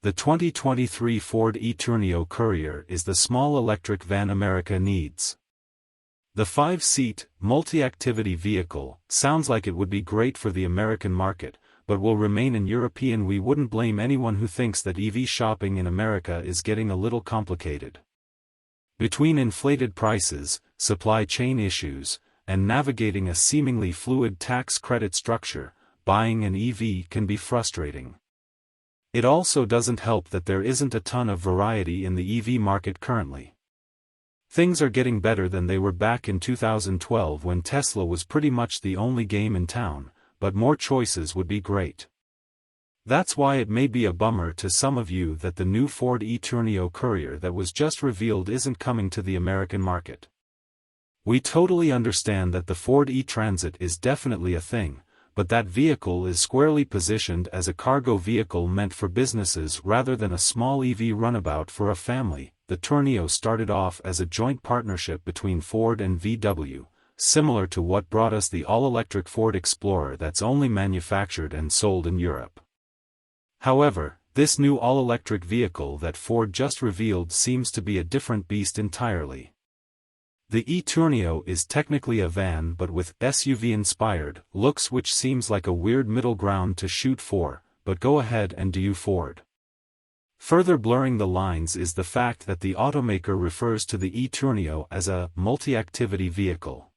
The 2023 Ford E-Tourneo Courier is the small electric van America needs. The 5-seat, multi-activity vehicle sounds like it would be great for the American market, but will remain in European. We wouldn't blame anyone who thinks that EV shopping in America is getting a little complicated. Between inflated prices, supply chain issues, and navigating a seemingly fluid tax credit structure, buying an EV can be frustrating. It also doesn't help that there isn't a ton of variety in the EV market currently. Things are getting better than they were back in 2012 when Tesla was pretty much the only game in town, but more choices would be great. That's why it may be a bummer to some of you that the new Ford E-Tourneo Courier that was just revealed isn't coming to the American market. We totally understand that the Ford E-Transit is definitely a thing, but that vehicle is squarely positioned as a cargo vehicle meant for businesses rather than a small EV runabout for a family. The Tourneo started off as a joint partnership between Ford and VW, similar to what brought us the all-electric Ford Explorer that's only manufactured and sold in Europe. However, this new all-electric vehicle that Ford just revealed seems to be a different beast entirely. The E-Tourneo is technically a van but with SUV-inspired looks, which seems like a weird middle ground to shoot for, but go ahead and do you, Ford. Further blurring the lines is the fact that the automaker refers to the E-Tourneo as a multi-activity vehicle.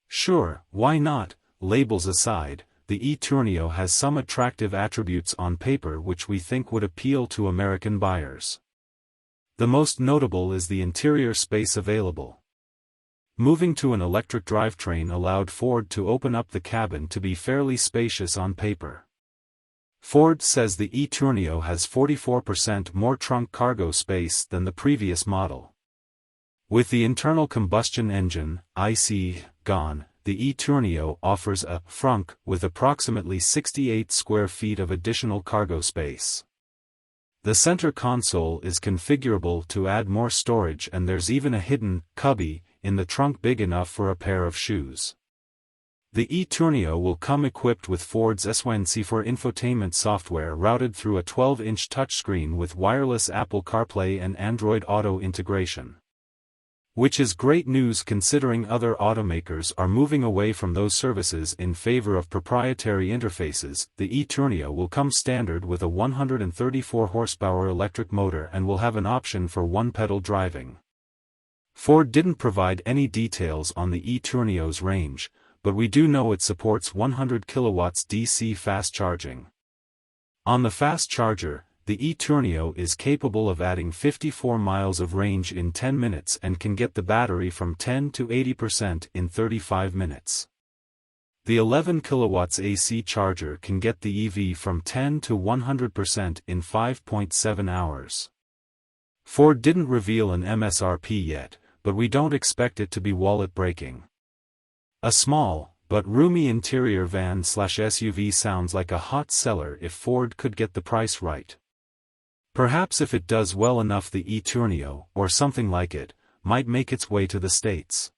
Sure, why not? Labels aside, the E-Tourneo has some attractive attributes on paper which we think would appeal to American buyers. The most notable is the interior space available. Moving to an electric drivetrain allowed Ford to open up the cabin to be fairly spacious on paper. Ford says the E-Tourneo has 44% more trunk cargo space than the previous model. With the internal combustion engine, IC, gone, the E-Tourneo offers a frunk with approximately 68 square feet of additional cargo space. The center console is configurable to add more storage, and there's even a hidden cubby in the trunk big enough for a pair of shoes. The E-Tourneo will come equipped with Ford's S1C4 infotainment software routed through a 12-inch touchscreen with wireless Apple CarPlay and Android Auto integration. Which is great news considering other automakers are moving away from those services in favor of proprietary interfaces. The E-Tourneo will come standard with a 134 horsepower electric motor and will have an option for one-pedal driving. Ford didn't provide any details on the E-Tourneo's range, but we do know it supports 100 kilowatts DC fast charging. On the fast charger, the E-Tourneo is capable of adding 54 miles of range in 10 minutes and can get the battery from 10 to 80% in 35 minutes. The 11 kilowatts AC charger can get the EV from 10 to 100% in 5.7 hours. Ford didn't reveal an MSRP yet, but we don't expect it to be wallet-breaking. A small, but roomy interior van/SUV sounds like a hot seller if Ford could get the price right. Perhaps if it does well enough, the E-Tourneo, or something like it, might make its way to the States.